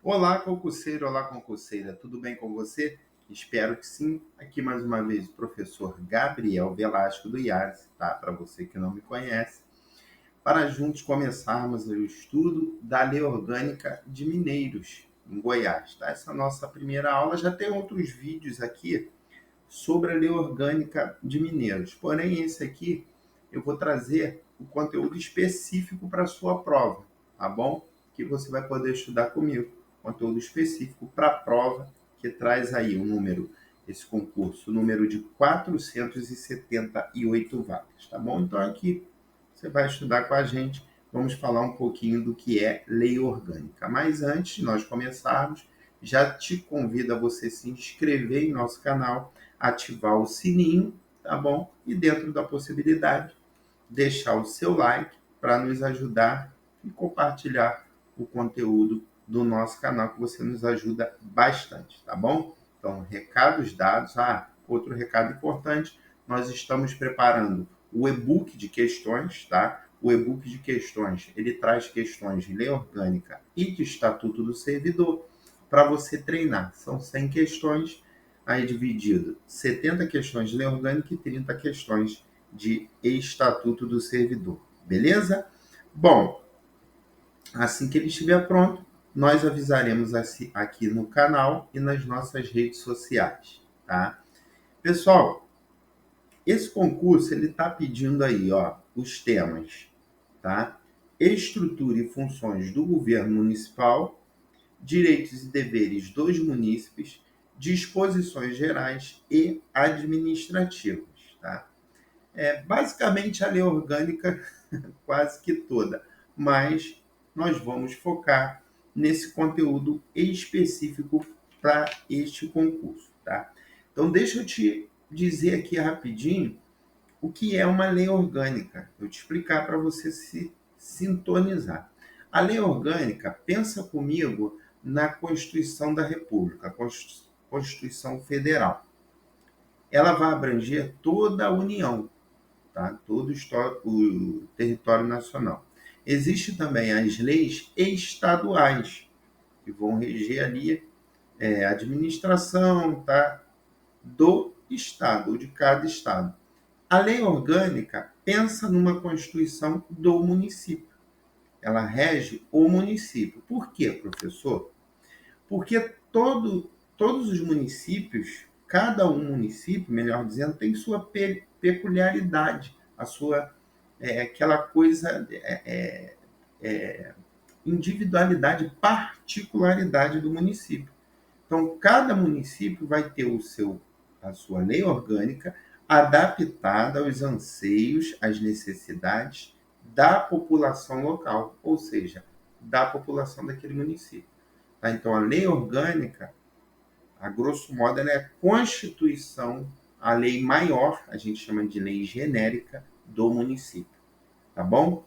Olá, concurseira, tudo bem com você? Espero que sim. Aqui mais uma vez o professor Gabriel Velasco do IAS, tá? Para você que não me conhece, para juntos começarmos o estudo da Lei Orgânica de Mineiros, em Goiás, tá? Essa é a nossa primeira aula. Já tem outros vídeos aqui sobre a Lei Orgânica de Mineiros, porém esse aqui eu vou trazer o conteúdo específico para a sua prova, tá bom? Que você vai poder estudar comigo, conteúdo específico para a prova, que traz aí o número, esse concurso, o número de 478 vagas, tá bom? Então aqui você vai estudar com a gente, vamos falar um pouquinho do que é lei orgânica. Mas antes de nós começarmos, já te convido a você se inscrever em nosso canal, ativar o sininho, tá bom? E dentro da possibilidade, deixar o seu like para nos ajudar e compartilhar o conteúdo do nosso canal, que você nos ajuda bastante, tá bom? Então, recados dados. Outro recado importante, nós estamos preparando o e-book de questões, tá? O e-book de questões, ele traz questões de lei orgânica e de estatuto do servidor para você treinar. São 100 questões, aí dividido 70 questões de lei orgânica e 30 questões de estatuto do servidor. Beleza? Bom, assim que ele estiver pronto, nós avisaremos aqui no canal e nas nossas redes sociais, tá? Pessoal, esse concurso ele está pedindo aí, ó, os temas, tá? Estrutura e funções do governo municipal, direitos e deveres dos munícipes, disposições gerais e administrativas, tá? Basicamente a lei orgânica quase que toda, mas nós vamos focar nesse conteúdo específico para este concurso, tá? Então deixa eu te dizer aqui rapidinho o que é uma lei orgânica. Eu te explicar para você se sintonizar. A lei orgânica, pensa comigo na Constituição da República, a Constituição Federal. Ela vai abranger toda a União, tá? Todo o território nacional. Existem também as leis estaduais, que vão reger ali a administração, tá? Do estado, ou de cada estado. A lei orgânica pensa numa constituição do município. Ela rege o município. Por quê, professor? Porque todos os municípios, cada um município, melhor dizendo, tem sua peculiaridade, a sua aquela coisa, individualidade, particularidade do município. Então, cada município vai ter a sua lei orgânica adaptada aos anseios, às necessidades da população local, ou seja, da população daquele município. Tá? Então, a lei orgânica, a grosso modo, ela é a constituição, a lei maior, a gente chama de lei genérica do município. Tá bom?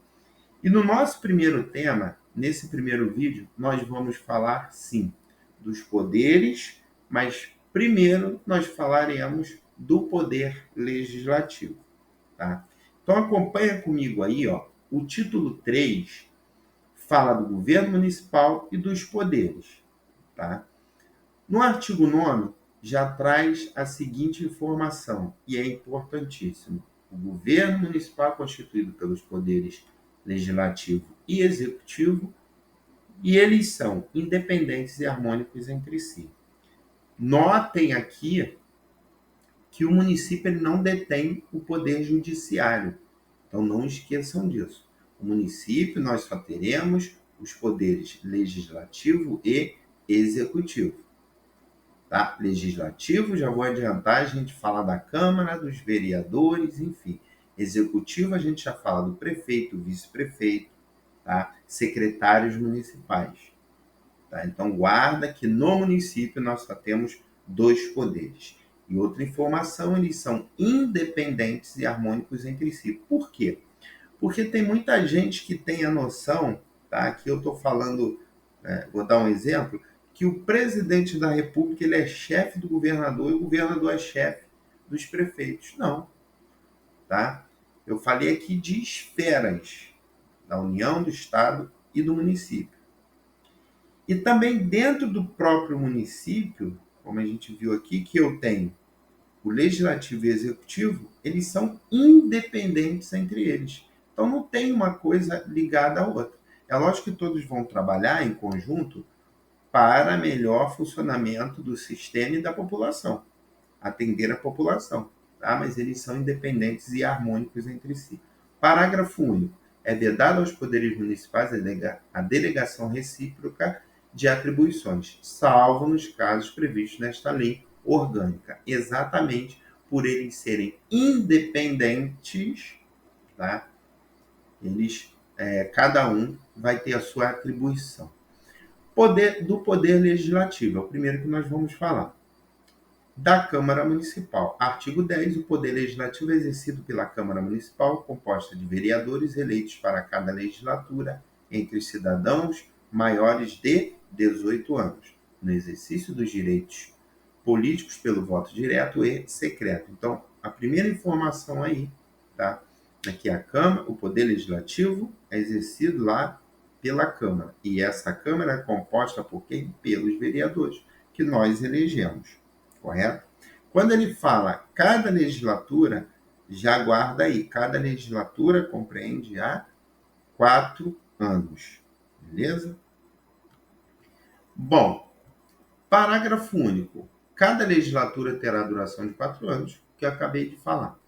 E no nosso primeiro tema, nesse primeiro vídeo, nós vamos falar, sim, dos poderes, mas primeiro nós falaremos do poder legislativo. Tá? Então acompanha comigo aí, ó, o título 3 fala do governo municipal e dos poderes. Tá? No artigo 9 já traz a seguinte informação, e é importantíssimo. O governo municipal é constituído pelos poderes legislativo e executivo, e eles são independentes e harmônicos entre si. Notem aqui que o município ele não detém o poder judiciário, então não esqueçam disso. O município nós só teremos os poderes legislativo e executivo. Tá? Legislativo, já vou adiantar, a gente fala da Câmara, dos vereadores, enfim. Executivo, a gente já fala do prefeito, vice-prefeito, tá? Secretários municipais. Tá? Então, guarda que no município nós só temos dois poderes. E outra informação, eles são independentes e harmônicos entre si. Por quê? Porque tem muita gente que tem a noção, tá? Aqui eu estou falando, vou dar um exemplo, que o presidente da República ele é chefe do governador e o governador é chefe dos prefeitos. Não, tá? Eu falei aqui de esferas da União, do Estado e do município. E também dentro do próprio município, como a gente viu aqui, que eu tenho o legislativo e o executivo, eles são independentes entre eles. Então não tem uma coisa ligada à outra. É lógico que todos vão trabalhar em conjunto para melhor funcionamento do sistema e da população, atender a população, tá? Mas eles são independentes e harmônicos entre si. Parágrafo único. É vedado aos poderes municipais a delegação recíproca de atribuições, salvo nos casos previstos nesta lei orgânica, exatamente por eles serem independentes, tá? Eles, cada um vai ter a sua atribuição. Do poder legislativo, é o primeiro que nós vamos falar. Da Câmara Municipal. Artigo 10. O poder legislativo é exercido pela Câmara Municipal, composta de vereadores eleitos para cada legislatura entre cidadãos maiores de 18 anos, no exercício dos direitos políticos pelo voto direto e secreto. Então, a primeira informação aí, tá? É que a Câmara, o poder legislativo é exercido lá pela Câmara. E essa Câmara é composta por quem? Pelos vereadores, que nós elegemos, correto? Quando ele fala cada legislatura, já guarda aí, cada legislatura compreende a 4 anos, beleza? Bom, parágrafo único. Cada legislatura terá duração de 4 anos, que eu acabei de falar.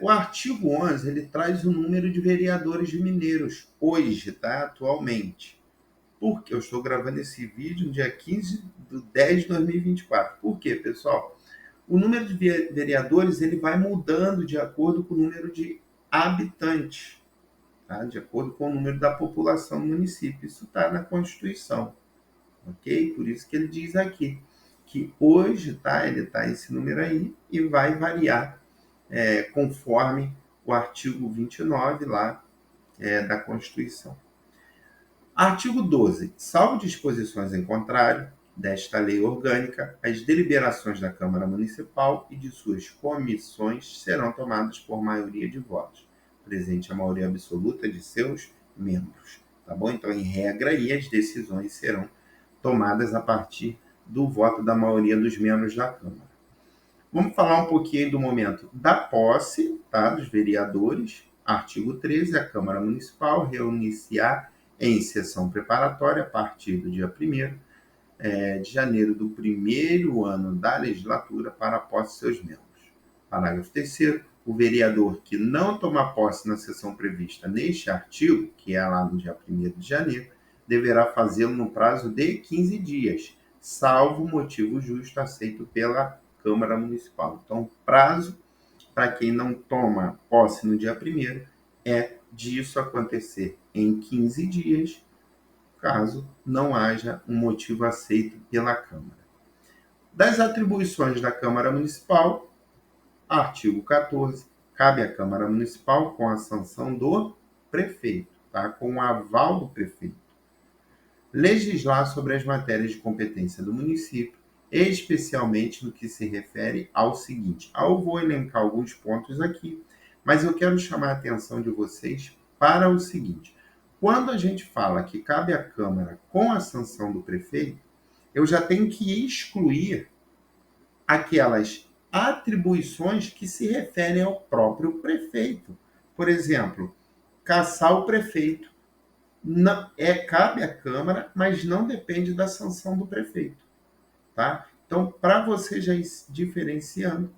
O artigo 11, ele traz o número de vereadores mineiros hoje, tá? Atualmente. Porque eu estou gravando esse vídeo no dia 15/10/2024. Por quê, pessoal? O número de vereadores ele vai mudando de acordo com o número de habitantes, tá? De acordo com o número da população do município. Isso está na Constituição, ok? Por isso que ele diz aqui que hoje, tá? Ele está esse número aí e vai variar conforme o artigo 29 lá da Constituição. Artigo 12. Salvo disposições em contrário desta lei orgânica, as deliberações da Câmara Municipal e de suas comissões serão tomadas por maioria de votos, presente a maioria absoluta de seus membros. Tá bom? Então, em regra, aí, as decisões serão tomadas a partir do voto da maioria dos membros da Câmara. Vamos falar um pouquinho do momento da posse, tá, dos vereadores. Artigo 13. A Câmara Municipal reunir-se-á em sessão preparatória a partir do dia 1º de janeiro do primeiro ano da legislatura para a posse de seus membros. Parágrafo 3º. O vereador que não tomar posse na sessão prevista neste artigo, que é lá no dia 1º de janeiro, deverá fazê-lo no prazo de 15 dias, salvo motivo justo aceito pela Câmara Municipal. Então, o prazo para quem não toma posse no dia 1º é disso acontecer em 15 dias, caso não haja um motivo aceito pela Câmara. Das atribuições da Câmara Municipal, artigo 14, cabe à Câmara Municipal, com a sanção do prefeito, tá? Com o aval do prefeito, legislar sobre as matérias de competência do município, especialmente no que se refere ao seguinte. Eu vou elencar alguns pontos aqui, mas eu quero chamar a atenção de vocês para o seguinte. Quando a gente fala que cabe à Câmara com a sanção do prefeito, eu já tenho que excluir aquelas atribuições que se referem ao próprio prefeito. Por exemplo, caçar o prefeito. Não, cabe à Câmara, mas não depende da sanção do prefeito. Tá? Então, para você já ir diferenciando,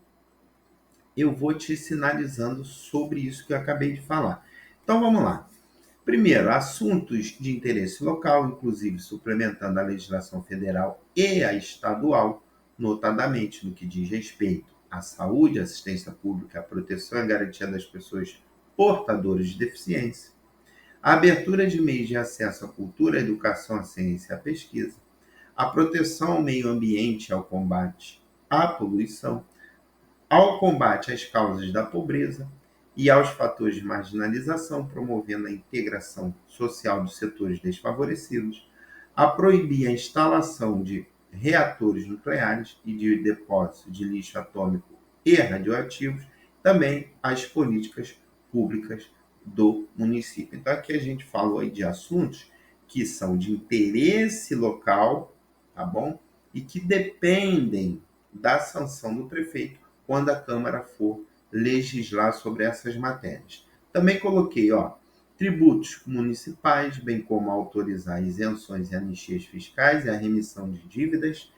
eu vou te sinalizando sobre isso que eu acabei de falar. Então, vamos lá. Primeiro, assuntos de interesse local, inclusive suplementando a legislação federal e a estadual, notadamente no que diz respeito à saúde, assistência pública, à proteção e à garantia das pessoas portadoras de deficiência, a abertura de meios de acesso à cultura, à educação, à ciência e à pesquisa, a proteção ao meio ambiente e ao combate à poluição, ao combate às causas da pobreza e aos fatores de marginalização, promovendo a integração social dos setores desfavorecidos, a proibir a instalação de reatores nucleares e de depósito de lixo atômico e radioativos, também as políticas públicas do município. Então, aqui a gente falou aí de assuntos que são de interesse local, tá bom? E que dependem da sanção do prefeito quando a Câmara for legislar sobre essas matérias. Também coloquei, tributos municipais, bem como autorizar isenções e anistias fiscais e a remissão de dívidas,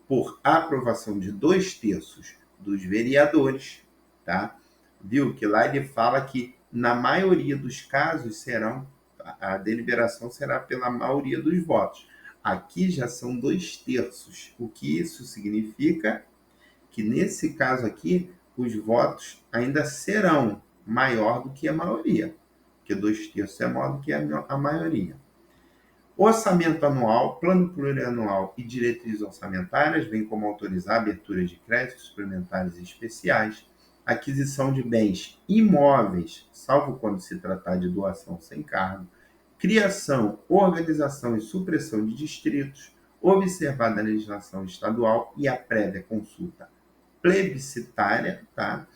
por aprovação de 2/3 dos vereadores, tá? Viu que lá ele fala que na maioria dos casos a deliberação será pela maioria dos votos. Aqui já são 2/3. O que isso significa? Que nesse caso aqui, os votos ainda serão maior do que a maioria, porque 2/3 é maior do que a maioria. Orçamento anual, plano plurianual e diretrizes orçamentárias, bem como autorizar a abertura de créditos suplementares e especiais, aquisição de bens imóveis, salvo quando se tratar de doação sem cargo, criação, organização e supressão de distritos, observada a legislação estadual e a prévia consulta plebiscitária, tá?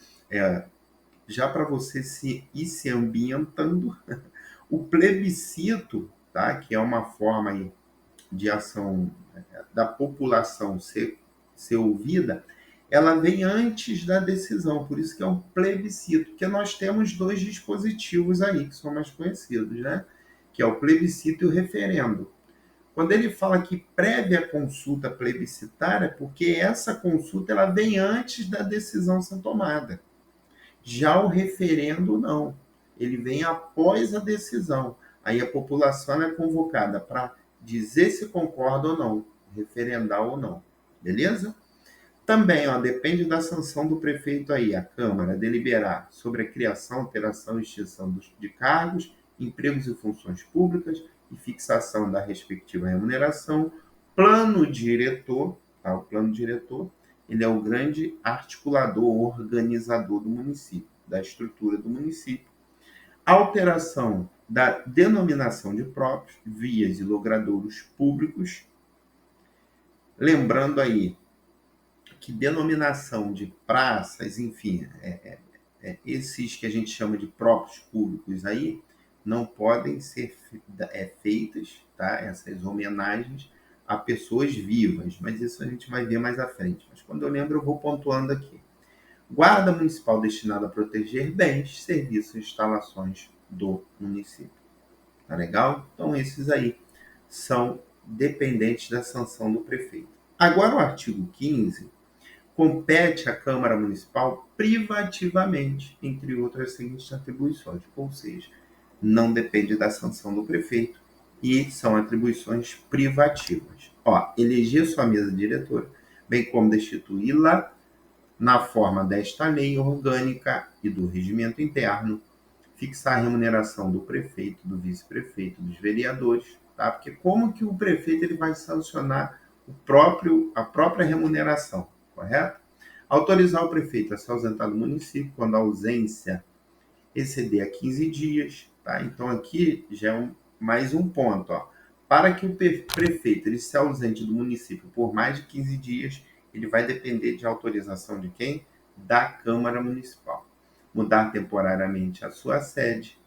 Já para você ir se ambientando, o plebiscito, tá? Que é uma forma aí de ação da população ser ouvida, ela vem antes da decisão, por isso que é um plebiscito, porque nós temos 2 dispositivos aí que são mais conhecidos, né? Que é o plebiscito e o referendo. Quando ele fala que prévia consulta plebiscitária, porque essa consulta ela vem antes da decisão ser tomada. Já o referendo não, ele vem após a decisão. Aí a população é convocada para dizer se concorda ou não, referendar ou não, beleza? Também, depende da sanção do prefeito aí, a Câmara deliberar sobre a criação, alteração e extinção de cargos, empregos e funções públicas e fixação da respectiva remuneração. Plano diretor, tá? O plano diretor, ele é o grande articulador, organizador do município, da estrutura do município. Alteração da denominação de próprios, vias e logradouros públicos. Lembrando aí que denominação de praças, enfim, esses que a gente chama de próprios públicos aí, não podem ser feitas, tá? Essas homenagens a pessoas vivas, mas isso a gente vai ver mais à frente. Mas quando eu lembro, eu vou pontuando aqui. Guarda municipal destinada a proteger bens, serviços e instalações do município. Tá legal? Então, esses aí são dependentes da sanção do prefeito. Agora, o artigo 15 compete à Câmara Municipal privativamente, entre outras seguintes atribuições, ou seja, não depende da sanção do prefeito e são atribuições privativas. Eleger sua mesa diretora, bem como destituí-la na forma desta lei orgânica e do regimento interno, fixar a remuneração do prefeito, do vice-prefeito, dos vereadores, tá? Porque como que o prefeito ele vai sancionar a própria remuneração, correto? Autorizar o prefeito a se ausentar do município quando a ausência exceder a 15 dias, tá? Então aqui já é mais um ponto, Para que o prefeito ele se ausente do município por mais de 15 dias, ele vai depender de autorização de quem? Da Câmara Municipal. Mudar temporariamente a sua sede,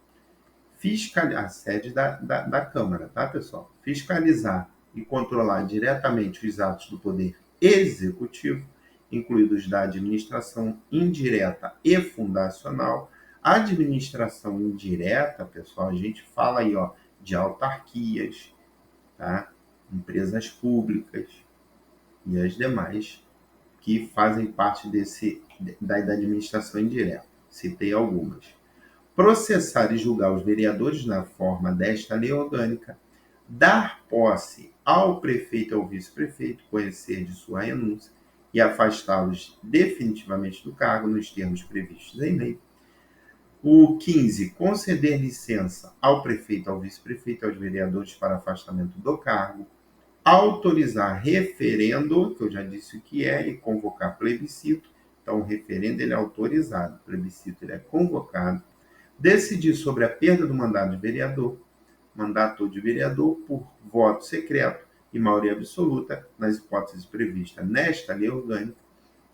a sede da Câmara, tá, pessoal? Fiscalizar e controlar diretamente os atos do Poder Executivo, incluídos da administração indireta e fundacional. A administração indireta, pessoal, a gente fala aí, de autarquias, tá? Empresas públicas e as demais que fazem parte da administração indireta. Citei algumas. Processar e julgar os vereadores na forma desta lei orgânica, dar posse ao prefeito e ao vice-prefeito, conhecer de sua renúncia e afastá-los definitivamente do cargo nos termos previstos em lei. O 15, conceder licença ao prefeito, ao vice-prefeito e aos vereadores para afastamento do cargo, autorizar referendo, que eu já disse o que é, e convocar plebiscito. Então, o referendo ele é autorizado, o plebiscito ele é convocado. Decidir sobre a perda do mandato de vereador por voto secreto e maioria absoluta, nas hipóteses previstas nesta lei orgânica.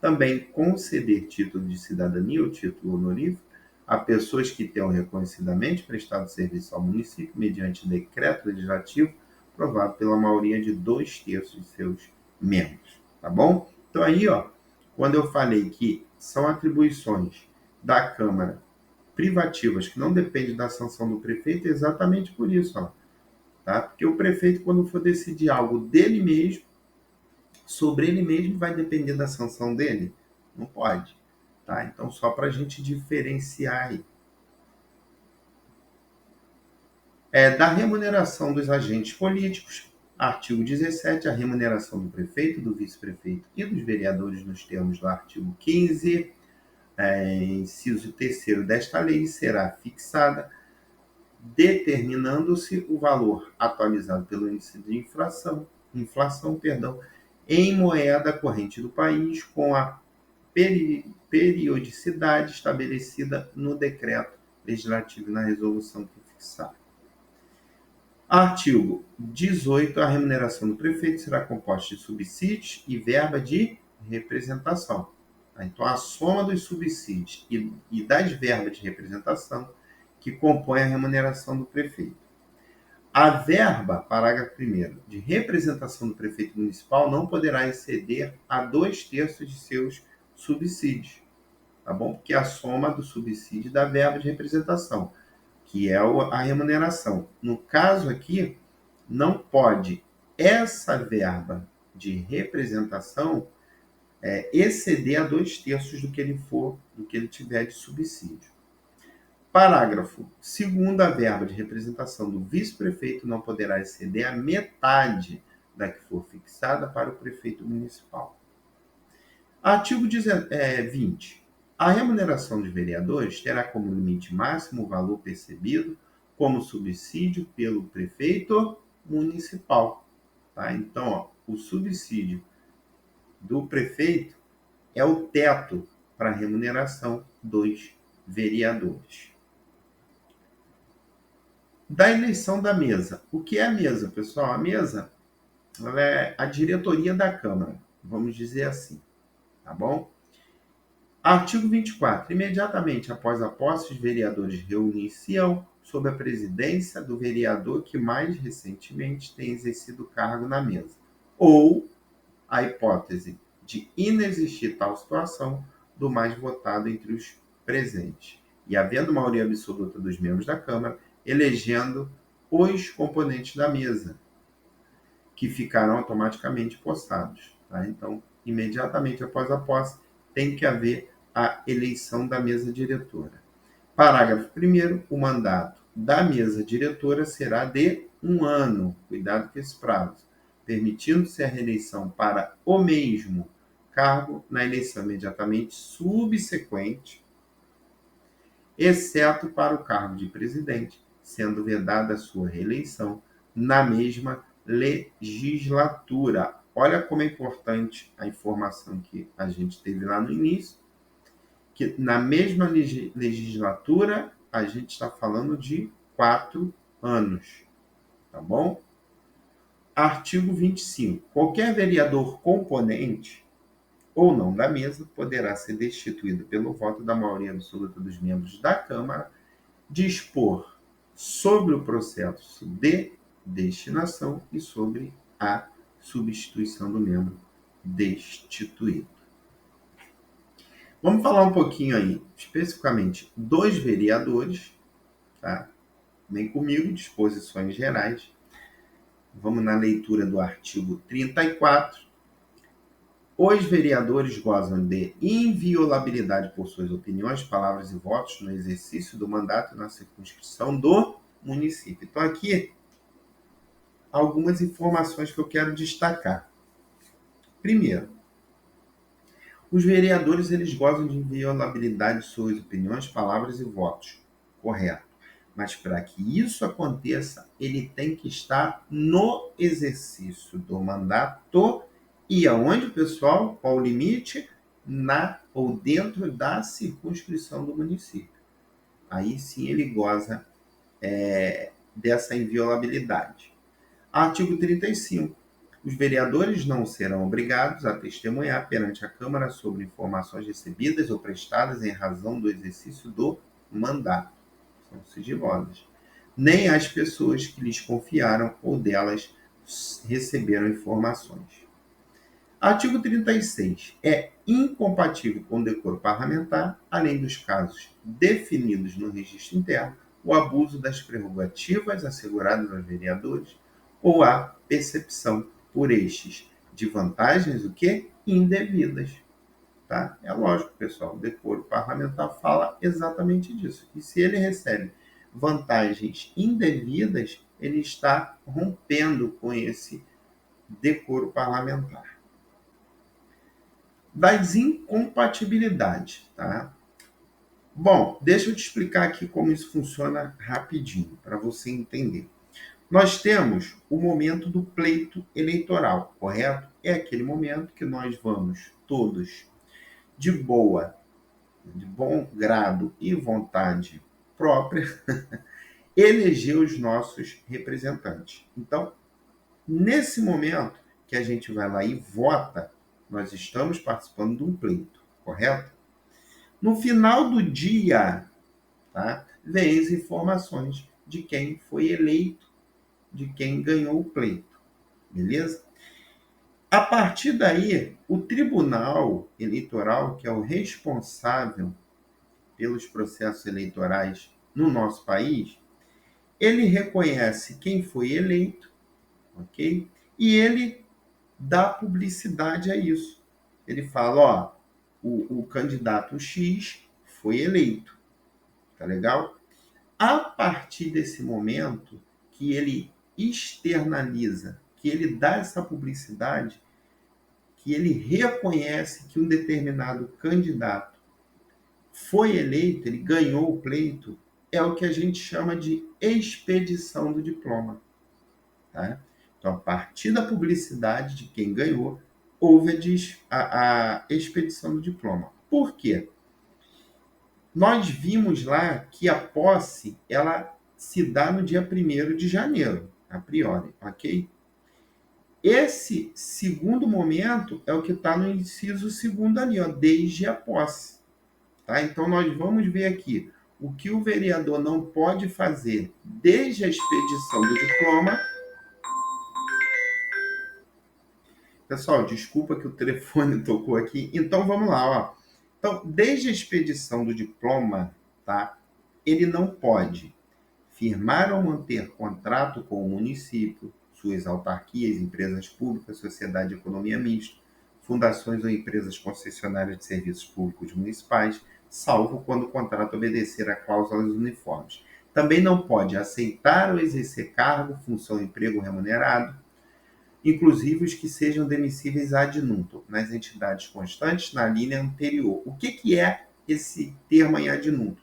Também conceder título de cidadania ou título honorífico a pessoas que tenham reconhecidamente prestado serviço ao município mediante decreto legislativo aprovado pela maioria de 2/3 de seus membros, tá bom? Então aí, ó, quando eu falei que são atribuições da Câmara privativas que não dependem da sanção do prefeito, é exatamente por isso, ó, tá? Porque o prefeito, quando for decidir algo dele mesmo, sobre ele mesmo, vai depender da sanção dele? Não pode, tá? Então, só para a gente diferenciar aí. Da remuneração dos agentes políticos, artigo 17, a remuneração do prefeito, do vice-prefeito e dos vereadores nos termos do artigo 15, inciso 3º desta lei, será fixada determinando-se o valor atualizado pelo índice de inflação, em moeda corrente do país, com a periodicidade estabelecida no decreto legislativo e na resolução que fixar. Artigo 18. A remuneração do prefeito será composta de subsídios e verba de representação. Então, a soma dos subsídios e das verbas de representação que compõem a remuneração do prefeito. A verba, parágrafo 1º, de representação do prefeito municipal não poderá exceder a 2/3 de seus subsídios, tá bom? Porque é a soma do subsídio e da verba de representação, que é a remuneração. No caso aqui, não pode essa verba de representação exceder a 2/3 do que ele tiver de subsídio. Parágrafo 2º, a verba de representação do vice-prefeito não poderá exceder a metade da que for fixada para o prefeito municipal. Artigo 20. A remuneração dos vereadores terá como limite máximo o valor percebido como subsídio pelo prefeito municipal. Tá? Então, ó, o subsídio do prefeito é o teto para a remuneração dos vereadores. Da eleição da mesa. O que é a mesa, pessoal? A mesa, ela é a diretoria da Câmara, vamos dizer assim, tá bom? Artigo 24. Imediatamente após a posse, os vereadores reunir-se-ão sob a presidência do vereador que mais recentemente tem exercido o cargo na mesa, ou a hipótese de inexistir tal situação, do mais votado entre os presentes, e havendo maioria absoluta dos membros da Câmara, elegendo os componentes da mesa, que ficarão automaticamente possados. Tá? Então, imediatamente após a posse, tem que haver a eleição da mesa diretora. Parágrafo 1º. O mandato da mesa diretora será de 1 ano. Cuidado com esse prazo. Permitindo-se a reeleição para o mesmo cargo na eleição imediatamente subsequente, exceto para o cargo de presidente, sendo vedada a sua reeleição na mesma legislatura. Olha como é importante a informação que a gente teve lá no início, que na mesma legislatura a gente está falando de 4 anos, tá bom? Artigo 25. Qualquer vereador componente ou não da mesa poderá ser destituído pelo voto da maioria absoluta dos membros da Câmara, dispor sobre o processo de destinação e sobre a substituição do membro destituído. Vamos falar um pouquinho aí, especificamente, dos vereadores, tá? Vem comigo, disposições gerais. Vamos na leitura do artigo 34. Os vereadores gozam de inviolabilidade por suas opiniões, palavras e votos no exercício do mandato na circunscrição do município. Então, aqui, algumas informações que eu quero destacar. Primeiro, os vereadores eles gozam de inviolabilidade de suas opiniões, palavras e votos. Correto. Mas para que isso aconteça, ele tem que estar no exercício do mandato. E aonde, pessoal? Qual o limite? Na ou dentro da circunscrição do município. Aí sim ele goza dessa inviolabilidade. Artigo 35. Os vereadores não serão obrigados a testemunhar perante a Câmara sobre informações recebidas ou prestadas em razão do exercício do mandato. São sigilosas. Nem as pessoas que lhes confiaram ou delas receberam informações. Artigo 36. É incompatível com o decoro parlamentar, além dos casos definidos no registro interno, o abuso das prerrogativas asseguradas aos vereadores ou a percepção por estes de vantagens o quê? Indevidas. Tá? É lógico, pessoal, o decoro parlamentar fala exatamente disso. E se ele recebe vantagens indevidas, ele está rompendo com esse decoro parlamentar. Das incompatibilidades, tá? Bom, deixa eu te explicar aqui como isso funciona rapidinho, para você entender. Nós temos o momento do pleito eleitoral, correto? É aquele momento que nós vamos todos de bom grado e vontade própria, eleger os nossos representantes. Então, nesse momento que a gente vai lá e vota, nós estamos participando de um pleito, correto? No final do dia, tá, vem as informações de quem foi eleito, de quem ganhou o pleito, beleza? A partir daí, o Tribunal Eleitoral, que é o responsável pelos processos eleitorais no nosso país, ele reconhece quem foi eleito, ok? E ele dá publicidade a isso. Ele fala, ó, o candidato X foi eleito, tá legal? A partir desse momento que ele externaliza, que ele dá essa publicidade, que ele reconhece que um determinado candidato foi eleito, ele ganhou o pleito, é o que a gente chama de expedição do diploma. Tá? Então, a partir da publicidade de quem ganhou, houve a expedição do diploma. Por quê? Nós vimos lá que a posse ela se dá no dia 1º de janeiro, a priori, ok? Esse segundo momento é o que está no inciso 2º ali, ó, desde a posse. Tá? Então, nós vamos ver aqui o que o vereador não pode fazer desde a expedição do diploma. Pessoal, desculpa que o telefone tocou aqui. Então, vamos lá. Ó. Então, desde a expedição do diploma, tá? Ele não pode firmar ou manter contrato com o município, suas autarquias, empresas públicas, sociedade de economia mista, fundações ou empresas concessionárias de serviços públicos municipais, salvo quando o contrato obedecer a cláusulas uniformes. Também não pode aceitar ou exercer cargo, função, emprego remunerado, inclusive os que sejam demissíveis ad nutum, nas entidades constantes na linha anterior. O que é esse termo em ad nutum?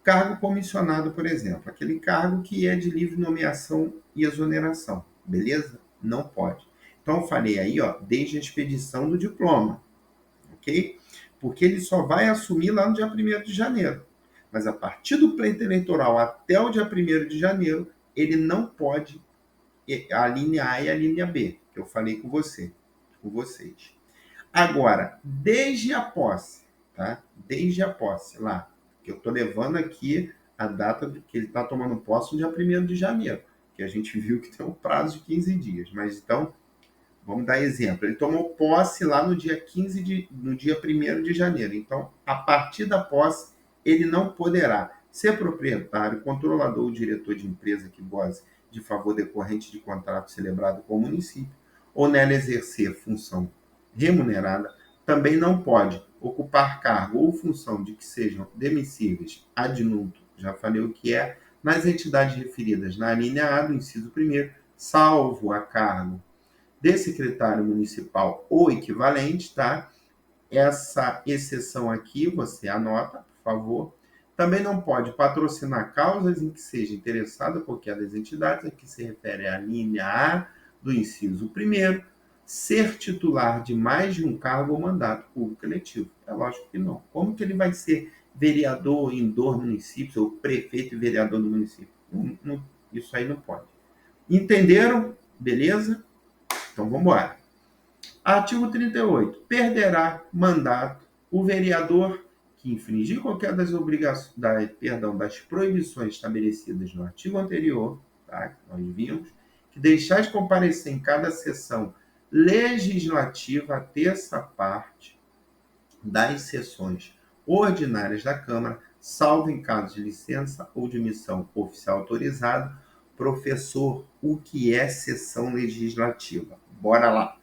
Cargo comissionado, por exemplo, aquele cargo que é de livre nomeação e exoneração, beleza? Não pode. Então, eu falei aí, ó, desde a expedição do diploma, ok? Porque ele só vai assumir lá no dia 1º de janeiro. Mas a partir do pleito eleitoral até o dia 1º de janeiro, ele não pode a linha A e a linha B, que eu falei com vocês. Agora, desde a posse, tá? Desde a posse, lá, que eu estou levando aqui a data de que ele está tomando posse no dia 1º de janeiro, que a gente viu que tem um prazo de 15 dias. Mas então, vamos dar exemplo. Ele tomou posse lá no dia 1º de janeiro. Então, a partir da posse, ele não poderá ser proprietário, controlador ou diretor de empresa que goze de favor decorrente de contrato celebrado com o município, ou nela exercer função remunerada, também não pode ocupar cargo ou função de que sejam demissíveis ad nutum, já falei o que é, nas entidades referidas na linha A do inciso 1º, salvo a cargo de secretário municipal ou equivalente, tá? Essa exceção aqui você anota, por favor. Também não pode patrocinar causas em que seja interessada qualquer das entidades a que se refere à linha A do inciso 1º, ser titular de mais de um cargo ou mandato público eletivo. É lógico que não. Como que ele vai ser vereador em 2 municípios, ou prefeito e vereador do município? Isso aí não pode. Entenderam? Beleza? Então vamos embora. Artigo 38. Perderá mandato o vereador que infringir qualquer das obrigações, das proibições estabelecidas no artigo anterior, tá? Que nós vimos, que deixar de comparecer em cada sessão legislativa a terça parte das sessões ordinárias da Câmara, salvo em caso de licença ou de missão oficial autorizado. Professor, o que é sessão legislativa? Bora lá.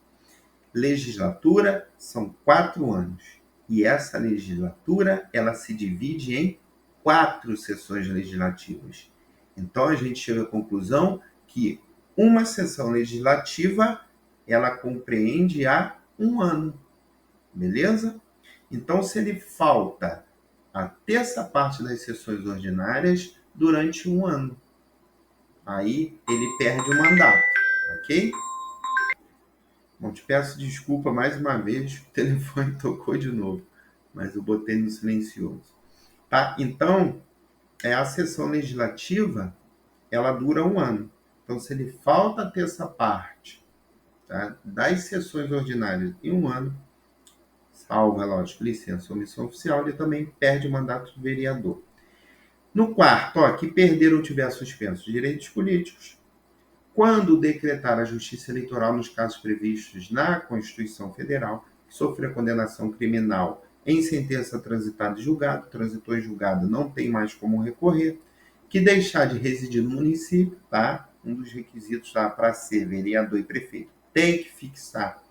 Legislatura são 4 anos. E essa legislatura, ela se divide em 4 sessões legislativas. Então, a gente chega à conclusão que uma sessão legislativa, ela compreende a 1 ano. Beleza? Então, se ele falta a terça parte das sessões ordinárias durante 1 ano, aí ele perde o mandato, ok? Bom, te peço desculpa mais uma vez, o telefone tocou de novo, mas eu botei no silencioso. Tá? Então, a sessão legislativa, ela dura 1 ano. Então, se ele falta a terça parte, tá, das sessões ordinárias em 1 ano, salvo, é lógico, licença ou missão oficial, ele também perde o mandato de vereador. No quarto, que perder ou tiver suspenso direitos políticos, quando decretar a Justiça Eleitoral nos casos previstos na Constituição Federal, que sofrer condenação criminal em sentença transitada e julgado, transitou em julgado, não tem mais como recorrer, que deixar de residir no município, tá? Um dos requisitos, tá, para ser vereador e prefeito tem que fixar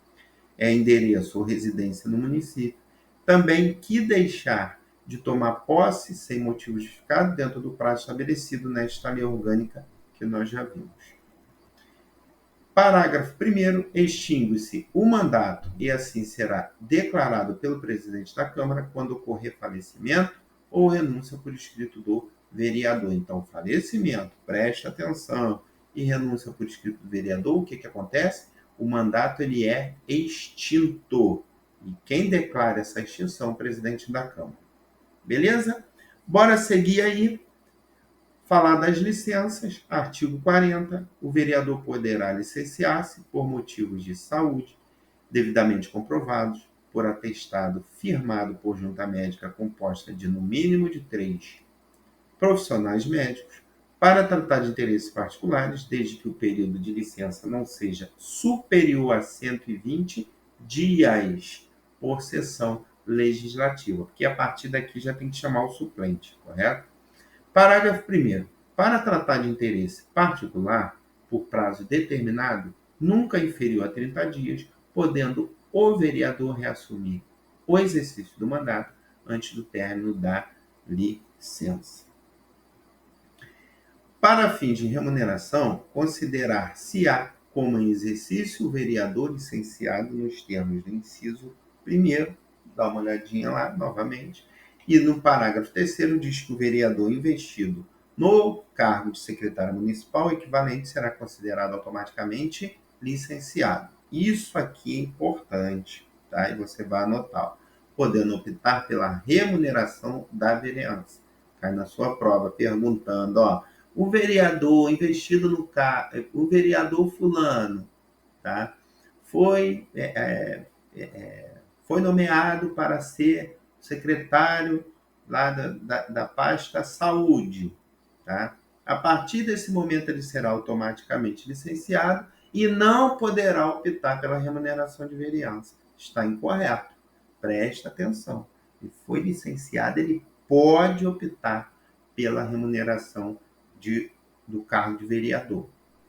endereço ou residência no município. Também que deixar de tomar posse sem motivo justificado dentro do prazo estabelecido nesta lei orgânica que nós já vimos. Parágrafo 1º, extingue-se o mandato e assim será declarado pelo presidente da Câmara quando ocorrer falecimento ou renúncia por escrito do vereador. Então, falecimento, presta atenção, e renúncia por escrito do vereador, o que acontece? O mandato ele é extinto. E quem declara essa extinção é o presidente da Câmara. Beleza? Bora seguir aí. Falar das licenças, artigo 40, o vereador poderá licenciar-se por motivos de saúde, devidamente comprovados, por atestado firmado por junta médica composta de no mínimo de 3 profissionais médicos, para tratar de interesses particulares, desde que o período de licença não seja superior a 120 dias por sessão legislativa, porque a partir daqui já tem que chamar o suplente, correto? Parágrafo 1º. Para tratar de interesse particular, por prazo determinado, nunca inferior a 30 dias, podendo o vereador reassumir o exercício do mandato antes do término da licença. Para fins de remuneração, considerar-se-á como em exercício o vereador licenciado nos termos do inciso 1º, dá uma olhadinha lá novamente, e no parágrafo 3º diz que o vereador investido no cargo de secretário municipal equivalente será considerado automaticamente licenciado. Isso aqui é importante, tá? E você vai anotar, podendo optar pela remuneração da vereança. Cai na sua prova perguntando, o vereador investido no cargo, o vereador fulano, tá? Foi nomeado para ser secretário lá da pasta saúde, tá? A partir desse momento ele será automaticamente licenciado e não poderá optar pela remuneração de vereança. Está incorreto. Presta atenção. Ele foi licenciado, ele pode optar pela remuneração do cargo de vereador.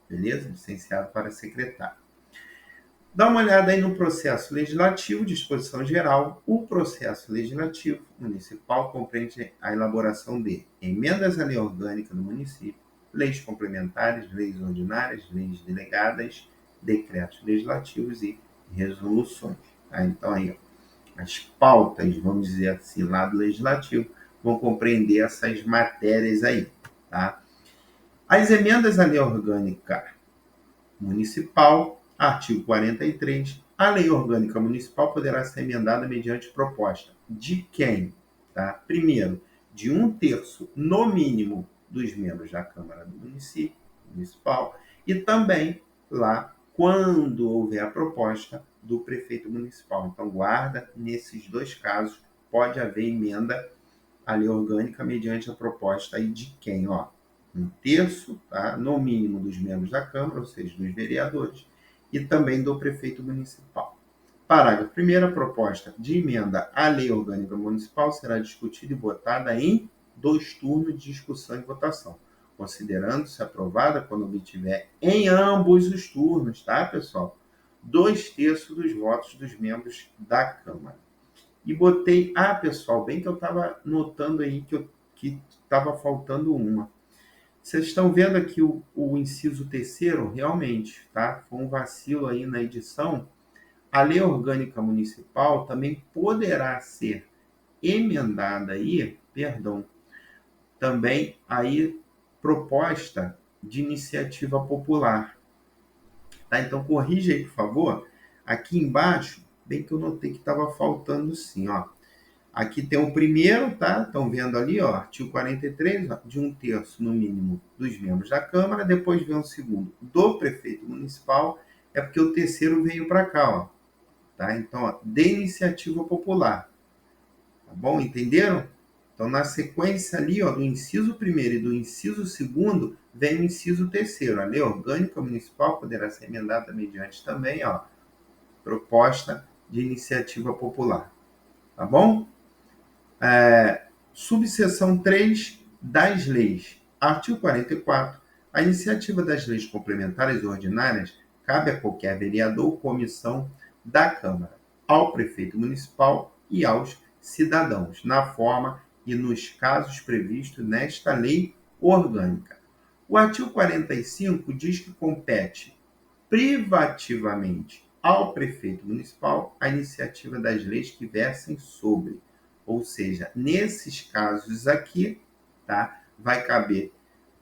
Beleza? Licenciado para secretário. Dá uma olhada aí no processo legislativo, disposição geral. O processo legislativo municipal compreende a elaboração de emendas à lei orgânica do município, leis complementares, leis ordinárias, leis delegadas, decretos legislativos e resoluções. Tá? Então, aí, as pautas, vamos dizer assim, lá do legislativo, vão compreender essas matérias aí. Tá? As emendas à lei orgânica municipal, artigo 43, a lei orgânica municipal poderá ser emendada mediante proposta de quem? Tá? Primeiro, de 1/3, no mínimo, dos membros da Câmara do município municipal e também lá quando houver a proposta do prefeito municipal. Então, guarda nesses 2 casos pode haver emenda à lei orgânica mediante a proposta aí de quem? Ó, 1/3, tá? No mínimo, dos membros da Câmara, ou seja, dos vereadores, e também do prefeito municipal. Parágrafo 1º, a proposta de emenda à lei orgânica municipal será discutida e votada em 2 turnos de discussão e votação, considerando-se aprovada quando obtiver em ambos os turnos, tá, pessoal? 2/3 dos votos dos membros da Câmara. E botei, pessoal, bem que eu estava notando aí que estava faltando uma. Vocês estão vendo aqui o inciso 3º? Realmente, tá? Foi um vacilo aí na edição. A lei orgânica municipal também poderá ser emendada aí, também aí proposta de iniciativa popular. Tá? Então, corrija aí, por favor. Aqui embaixo, bem que eu notei que estava faltando sim, ó. Aqui tem o primeiro, tá? Estão vendo ali, ó, artigo 43, ó, de 1/3 no mínimo dos membros da Câmara, depois vem o segundo do prefeito municipal, é porque o terceiro veio para cá, ó, tá? Então, ó, de iniciativa popular, tá bom? Entenderam? Então, na sequência ali, ó, do inciso 1º e do inciso 2º, vem o inciso 3º. A lei orgânica municipal poderá ser emendada mediante também, ó, proposta de iniciativa popular, tá bom? Subseção 3 das leis. Artigo 44. A iniciativa das leis complementares e ordinárias cabe a qualquer vereador ou comissão da Câmara, ao prefeito municipal e aos cidadãos, na forma e nos casos previstos nesta lei orgânica. O artigo 45 diz que compete privativamente ao prefeito municipal a iniciativa das leis que versem sobre. Ou seja, nesses casos aqui, tá, vai caber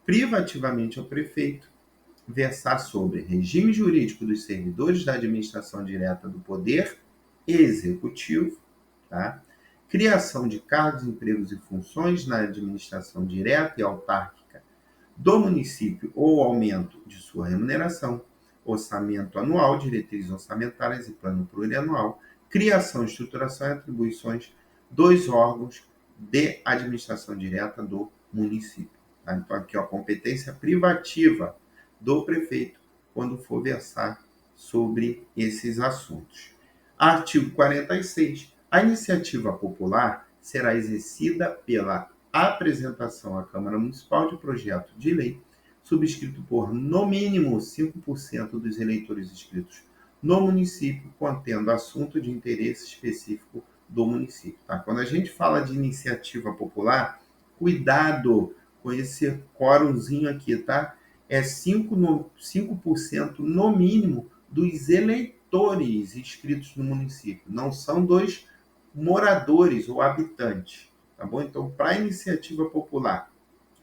privativamente ao prefeito versar sobre regime jurídico dos servidores da administração direta do Poder Executivo, tá? Criação de cargos, empregos e funções na administração direta e autárquica do município ou aumento de sua remuneração, orçamento anual, diretrizes orçamentárias e plano plurianual, criação, estruturação e atribuições dos órgãos de administração direta do município. Tá? Então, aqui, ó, competência privativa do prefeito quando for versar sobre esses assuntos. Artigo 46. A iniciativa popular será exercida pela apresentação à Câmara Municipal de projeto de lei subscrito por, no mínimo, 5% dos eleitores inscritos no município, contendo assunto de interesse específico do município. Tá? Quando a gente fala de iniciativa popular, cuidado com esse quórumzinho aqui, tá? É 5% no mínimo dos eleitores inscritos no município, não são dos moradores ou habitantes, tá bom? Então, para a iniciativa popular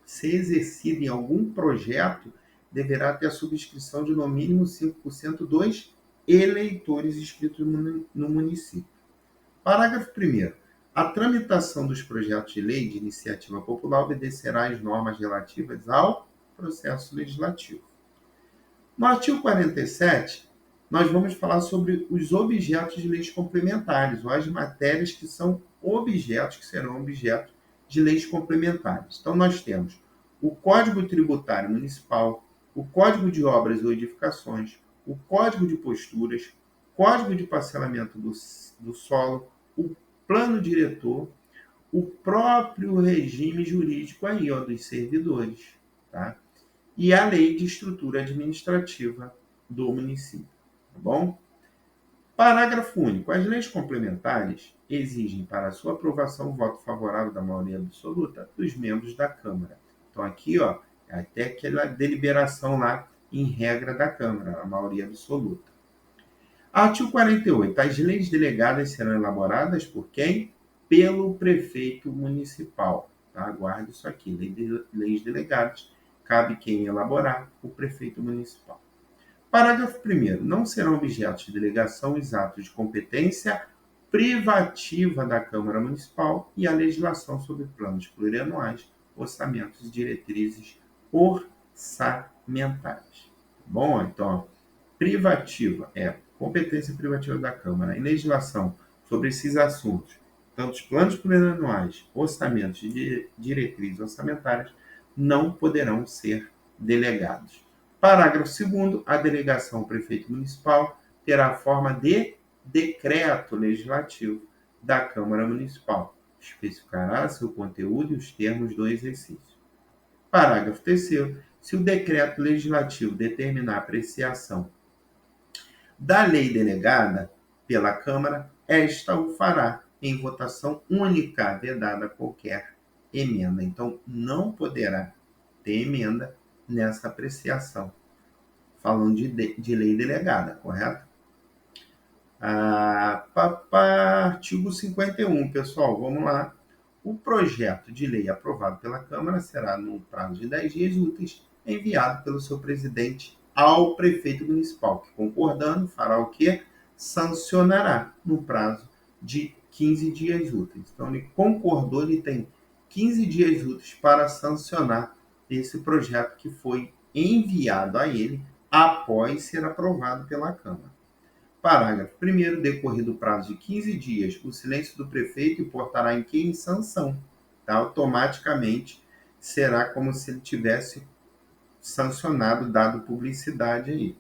ser exercida em algum projeto, deverá ter a subscrição de no mínimo 5% dos eleitores inscritos no município. Parágrafo 1º. A tramitação dos projetos de lei de iniciativa popular obedecerá às normas relativas ao processo legislativo. No artigo 47, nós vamos falar sobre os objetos de leis complementares, ou as matérias que são objetos, que serão objeto de leis complementares. Então, nós temos o Código Tributário Municipal, o Código de Obras ou Edificações, o Código de Posturas, Código de Parcelamento do Solo, o Plano Diretor, o próprio regime jurídico aí, ó, dos servidores, tá? E a Lei de Estrutura Administrativa do município, tá bom? Parágrafo único. As leis complementares exigem para sua aprovação o voto favorável da maioria absoluta dos membros da Câmara. Então aqui, ó, é até aquela deliberação lá em regra da Câmara, a maioria absoluta. Artigo 48. As leis delegadas serão elaboradas por quem? Pelo prefeito municipal. Tá? Aguarde isso aqui. Leis delegadas. Cabe quem elaborar? O prefeito municipal. Parágrafo 1º. Não serão objetos de delegação os atos de competência privativa da Câmara Municipal e a legislação sobre planos plurianuais, orçamentos e diretrizes orçamentárias. Bom, então, privativa é competência privativa da Câmara. Em legislação sobre esses assuntos Tanto os planos plurianuais, orçamentos e diretrizes orçamentárias não poderão ser delegados. Parágrafo 2º. A delegação ao prefeito municipal terá a forma de decreto legislativo da Câmara Municipal. Especificará seu conteúdo e os termos do exercício. Parágrafo 3º. Se o decreto legislativo determinar a apreciação da lei delegada pela Câmara, esta o fará em votação única, vedada qualquer emenda. Então, não poderá ter emenda nessa apreciação. Falando de lei delegada, correto? Artigo 51, pessoal, vamos lá. O projeto de lei aprovado pela Câmara será, no prazo de 10 dias úteis, enviado pelo seu presidente ao prefeito municipal, que, concordando, fará o quê? Sancionará no prazo de 15 dias úteis. Então, ele concordou, ele tem 15 dias úteis para sancionar esse projeto que foi enviado a ele após ser aprovado pela Câmara. Parágrafo 1º. Decorrido o prazo de 15 dias, o silêncio do prefeito importará em que? Em sanção. Tá? Automaticamente será como se ele tivesse sancionado, dado publicidade aí.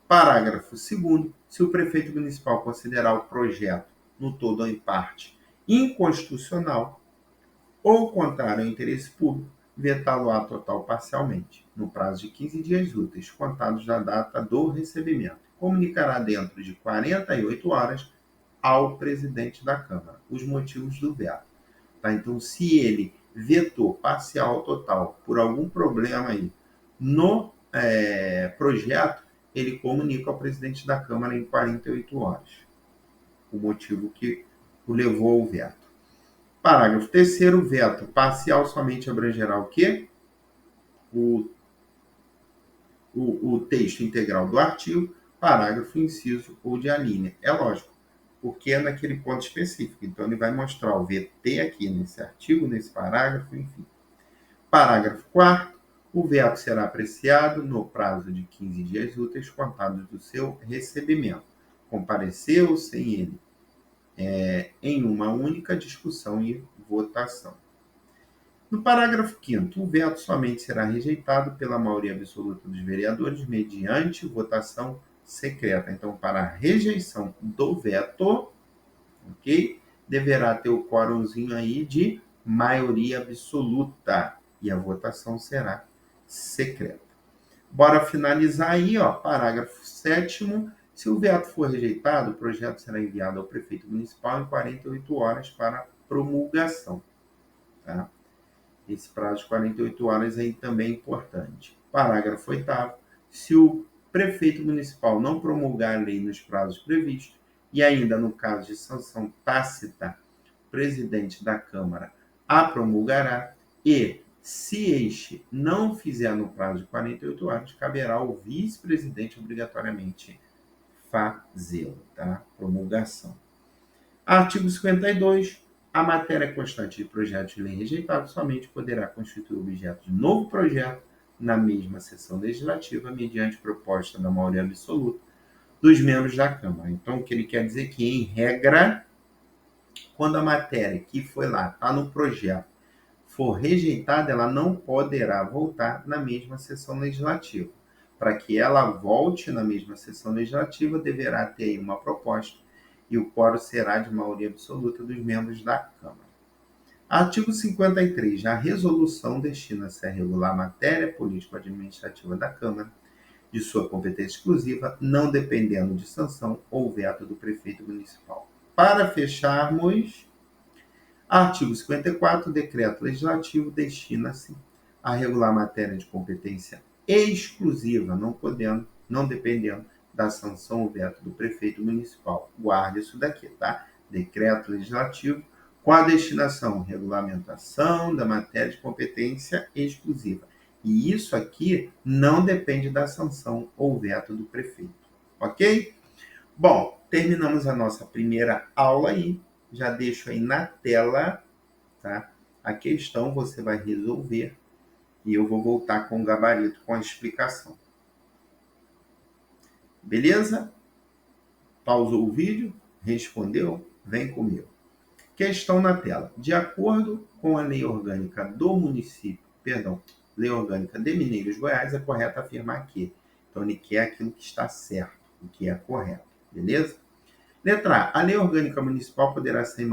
Parágrafo 2º. Se o prefeito municipal considerar o projeto, no todo ou em parte, inconstitucional ou contrário ao interesse público, vetá-lo-á total ou parcialmente, no prazo de 15 dias úteis, contados da data do recebimento. Comunicará dentro de 48 horas ao presidente da Câmara os motivos do veto. Tá? Então, se ele vetou parcial ou total por algum problema aí no projeto, ele comunica ao presidente da Câmara em 48 horas o motivo que o levou ao veto. Parágrafo 3º. Veto parcial somente abrangerá o quê? O texto integral do artigo, parágrafo, inciso ou de alínea. É lógico, porque é naquele ponto específico. Então, ele vai mostrar o VT aqui nesse artigo, nesse parágrafo, enfim. Parágrafo 4º. O veto será apreciado no prazo de 15 dias úteis contados do seu recebimento. Compareceu sem ele em uma única discussão e votação. No parágrafo 5º, o veto somente será rejeitado pela maioria absoluta dos vereadores mediante votação secreta. Então, para a rejeição do veto, ok? Deverá ter o quórumzinho aí de maioria absoluta e a votação será secreta. Bora finalizar aí, ó, parágrafo 7º. Se o veto for rejeitado, o projeto será enviado ao prefeito municipal em 48 horas para promulgação. Tá? Esse prazo de 48 horas aí também é importante. Parágrafo 8º. Se o prefeito municipal não promulgar a lei nos prazos previstos, e ainda no caso de sanção tácita, o presidente da Câmara a promulgará, e se este não fizer no prazo de 48 horas, caberá ao vice-presidente obrigatoriamente fazê-lo, tá? Promulgação. Artigo 52. A matéria constante de projeto de lei rejeitado somente poderá constituir objeto de novo projeto na mesma sessão legislativa, mediante proposta da maioria absoluta dos membros da Câmara. Então, o que ele quer dizer é que, em regra, quando a matéria que foi lá, está no projeto, for rejeitada, ela não poderá voltar na mesma sessão legislativa. Para que ela volte na mesma sessão legislativa, deverá ter uma proposta e o quórum será de maioria absoluta dos membros da Câmara. Artigo 53. A resolução destina-se a regular a matéria político-administrativa da Câmara, de sua competência exclusiva, não dependendo de sanção ou veto do prefeito municipal. Para fecharmos, artigo 54. O decreto legislativo destina-se a regular a matéria de competência exclusiva, não dependendo da sanção ou veto do prefeito municipal. Guarde isso daqui, tá? Decreto legislativo com a destinação, regulamentação da matéria de competência exclusiva. E isso aqui não depende da sanção ou veto do prefeito, ok? Bom, terminamos a nossa primeira aula aí. Já deixo aí na tela, tá? A questão você vai resolver e eu vou voltar com o gabarito, com a explicação. Beleza? Pausou o vídeo? Respondeu? Vem comigo. Questão na tela. De acordo com a lei orgânica do município, lei orgânica de Mineiros, Goiás, é correto afirmar que. Então, ele quer aquilo que está certo, o que é correto, beleza? Letra A. A lei orgânica municipal poderá ser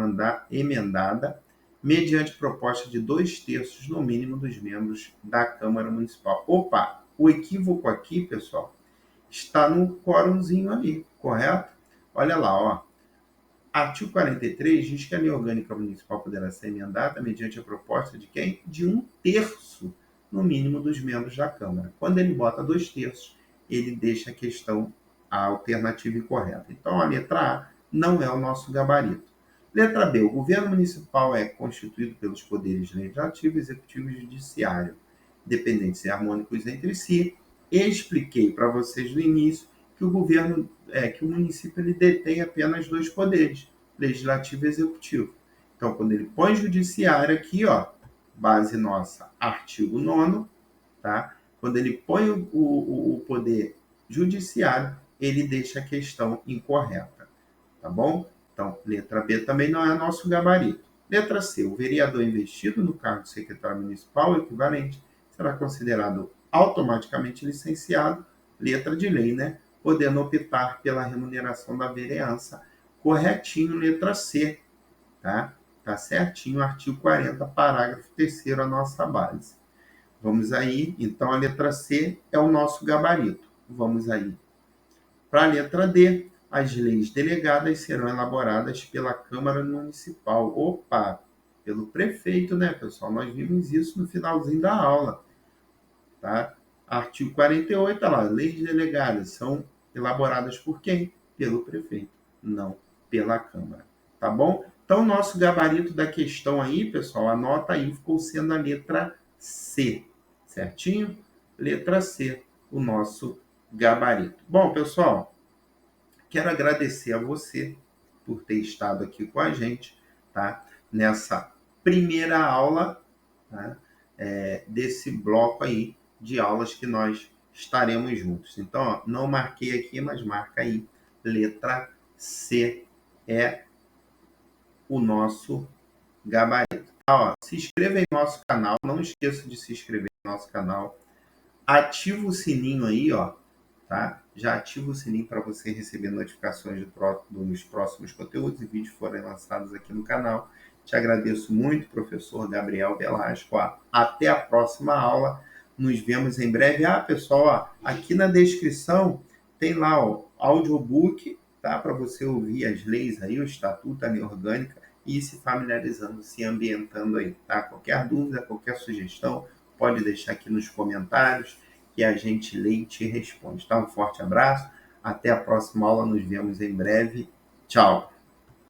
emendada mediante proposta de 2/3 no mínimo dos membros da Câmara Municipal. Opa, o equívoco aqui, pessoal, está no quórumzinho ali, correto? Olha lá, ó. Artigo 43 diz que a lei orgânica municipal poderá ser emendada mediante a proposta de quem? De 1/3, no mínimo, dos membros da Câmara. Quando ele bota 2/3, ele deixa a questão, a alternativa incorreta. Então, a letra A não é o nosso gabarito. Letra B. O governo municipal é constituído pelos poderes legislativo, executivo e judiciário, dependentes e harmônicos entre si. Expliquei para vocês no início que que o município ele detém apenas 2 poderes, legislativo e executivo. Então, quando ele põe judiciário aqui, ó, base nossa, artigo 9º, tá? Quando ele põe o poder judiciário, ele deixa a questão incorreta, tá bom? Então, letra B também não é nosso gabarito. Letra C. O vereador investido no cargo de secretário municipal equivalente será considerado automaticamente licenciado, letra de lei, né? Podendo optar pela remuneração da vereança. Corretinho, letra C, tá? Tá certinho, artigo 40, parágrafo 3º, a nossa base. Vamos aí, então a letra C é o nosso gabarito. Vamos aí para a letra D. As leis delegadas serão elaboradas pela Câmara Municipal. Opa, pelo prefeito, né, pessoal? Nós vimos isso no finalzinho da aula, tá? Artigo 48, olha lá, leis delegadas são elaboradas por quem? Pelo prefeito, não pela Câmara, tá bom? Então, nosso gabarito da questão aí, pessoal, anota aí, ficou sendo a letra C, certinho? Letra C, o nosso gabarito. Bom, pessoal, quero agradecer a você por ter estado aqui com a gente, tá? Nessa primeira aula, tá? Desse bloco aí de aulas que nós estaremos juntos. Então, ó, não marquei aqui, mas marca aí. Letra C é o nosso gabarito. Tá, ó, se inscreva em nosso canal, não esqueça de se inscrever no nosso canal. Ativa o sininho aí, ó, tá? Já ativa o sininho para você receber notificações dos próximos conteúdos e vídeos forem lançados aqui no canal. Te agradeço muito, professor Gabriel Velasco. Até a próxima aula. Nos vemos em breve. Pessoal, aqui na descrição tem lá o audiobook, tá? Para você ouvir as leis aí, o Estatuto, a Lei Orgânica e ir se familiarizando, se ambientando aí, tá? Qualquer dúvida, qualquer sugestão, pode deixar aqui nos comentários que a gente lê e te responde. Tá? Um forte abraço, até a próxima aula, nos vemos em breve. Tchau!